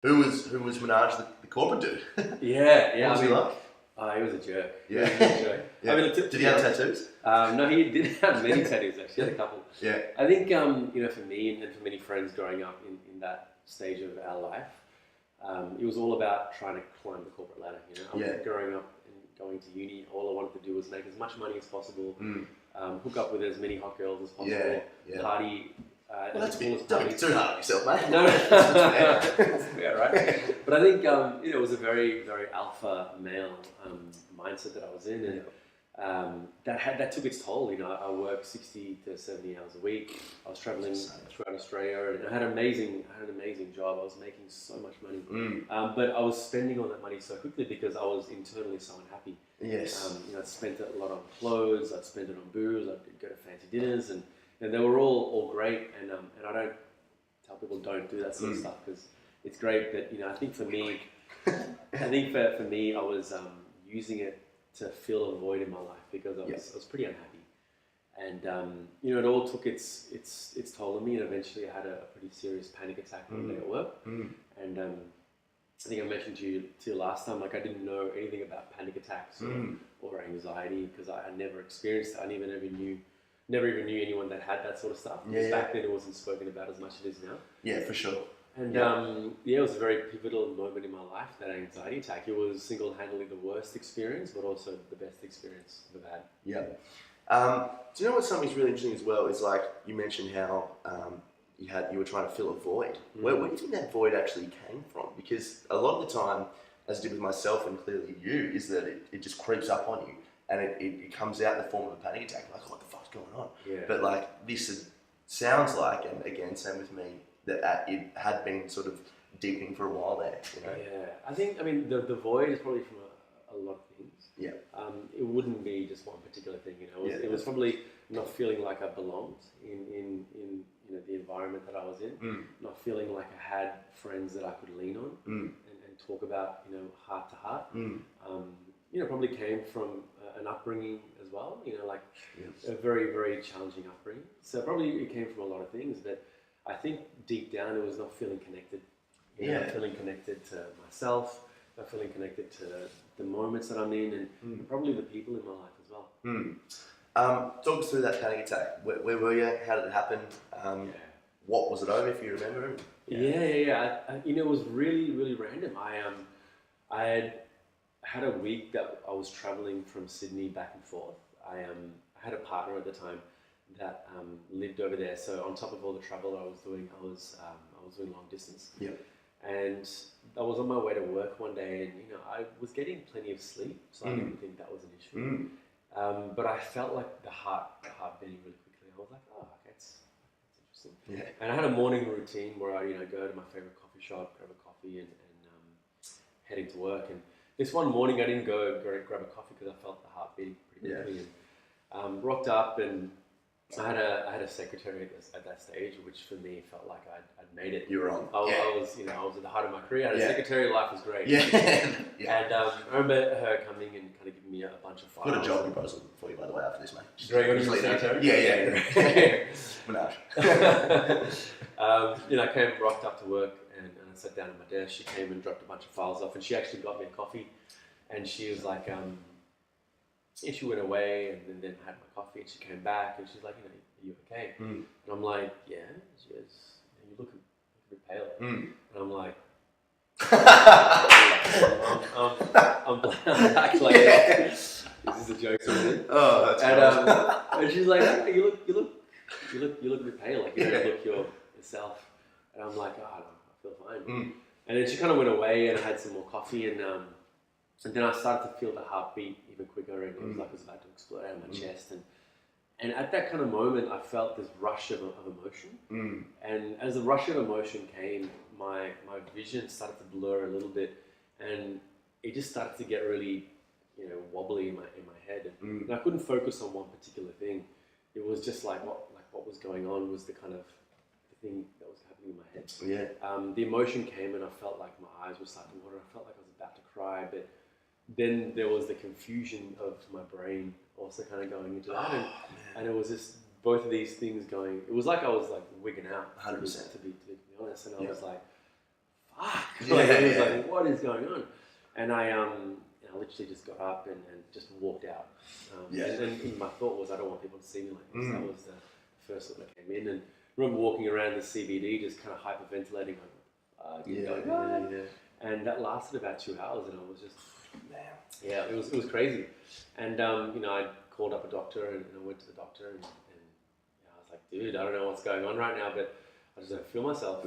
Who was Manoj, the corporate dude? Yeah. What was he like? He was a jerk. Yeah. He was a jerk. Yeah. I mean, Did he have tattoos? No, he didn't have many tattoos actually. He had a couple. Yeah. I think for me and for many friends growing up in that stage of our life, it was all about trying to climb the corporate ladder. Growing up and going to uni, all I wanted to do was make as much money as possible, hook up with as many hot girls as possible, party. Well, don't be too hard on yourself, mate. No, yeah, right. But I think it was a very, very alpha male mindset that I was in, and that took its toll. I worked 60 to 70 hours a week. I was traveling throughout Australia, and I had an amazing job. I was making so much money, but I was spending all that money so quickly because I was internally so unhappy. Yes. I'd spent a lot on clothes. I'd spent it on booze. I'd go to fancy dinners, and they were all great. And I don't tell people don't do that sort of stuff because it's great. But I think for me, for me, I was using it to fill a void in my life because I was pretty unhappy, and it all took its toll on me. And eventually, I had a pretty serious panic attack one day at work, and I think I mentioned to you last time, like I didn't know anything about panic attacks or anxiety because I never experienced it. I never even knew anyone that had that sort of stuff. Back then, it wasn't spoken about as much as it is now. Yeah, for sure. And it was a very pivotal moment in my life, that anxiety attack. It was single-handedly the worst experience, but also the best experience I've ever had. Yeah. Do you know what something's really interesting as well is like you mentioned how you were trying to fill a void. Where do you think that void actually came from? Because a lot of the time, as I did with myself and clearly you, is that it just creeps up on you and it comes out in the form of a panic attack. Like, what the fuck's going on? Yeah. But like this sounds like, and again, same with me, that it had been sort of deepening for a while there. Yeah, I think the void is probably from a lot of things. Yeah. It wouldn't be just one particular thing. It was probably not feeling like I belonged in the environment that I was in. Not feeling like I had friends that I could lean on and talk about heart to heart. Probably came from an upbringing as well. A very, very challenging upbringing. So probably it came from a lot of things, but I think deep down it was not feeling connected. Not feeling connected to myself, not feeling connected to the moments that I'm in, and probably the people in my life as well. Talk us through that panic attack. Where were you? How did it happen? What was it over, if you remember? Yeah. It was really, really random. I had a week that I was traveling from Sydney back and forth. I had a partner at the time that lived over there. So on top of all the travel I was doing, I was doing long distance. Yeah. And I was on my way to work one day, and I was getting plenty of sleep, so I didn't think that was an issue. But I felt like the heart beating really quickly. I was like, oh, okay, that's interesting. Yeah. And I had a morning routine where I go to my favorite coffee shop, grab a coffee, and head into work. And this one morning I didn't go grab a coffee because I felt the heart beating pretty quickly. And rocked up, and I had a secretary at that stage, which for me felt like I'd made it. You were on. I was at the height of my career. I had a secretary. Life was great. Yeah. And I remember her coming and kind of giving me a bunch of files. Got a job proposal for you, by the way, after this, mate. Greg, on your secretary? Yeah. I came, rocked up to work, and I sat down at my desk. She came and dropped a bunch of files off, and she actually got me a coffee. And she was like, she went away, and then I had my coffee, and she came back, and she's like, are you okay? And I'm like, yeah. She goes, you look a bit pale. And I'm like, I'm black, like, is this a joke or something? Oh, that's and she's like, hey, you look a bit pale, like you don't look yourself. And I'm like, I feel fine. And then she kind of went away, and I had some more coffee, and then I started to feel the heartbeat even quicker, and it was like it was about to explode out of my chest. And at that kind of moment, I felt this rush of emotion. And as the rush of emotion came, my vision started to blur a little bit, and it just started to get really, wobbly in my head. And I couldn't focus on one particular thing. It was just like what was going on was the kind of the thing that was happening in my head. Yeah. The emotion came, and I felt like my eyes were starting to water. I felt like I was about to cry, but then there was the confusion of my brain also kind of going into that, and it was just both of these things going. It was like I was like wigging out, 100%. To be honest, and I was like, fuck. Yeah, Like, it was yeah. like, what is going on? And I literally just got up and just walked out. Yeah. And my thought was, I don't want people to see me like this. Mm. That was the first thought that came in. And I remember walking around the CBD, just kind of hyperventilating, going, and that lasted about 2 hours, and I was just, yeah, it was crazy. And I called up a doctor, and I went to the doctor, and I was like, dude, I don't know what's going on right now, but I just don't feel myself.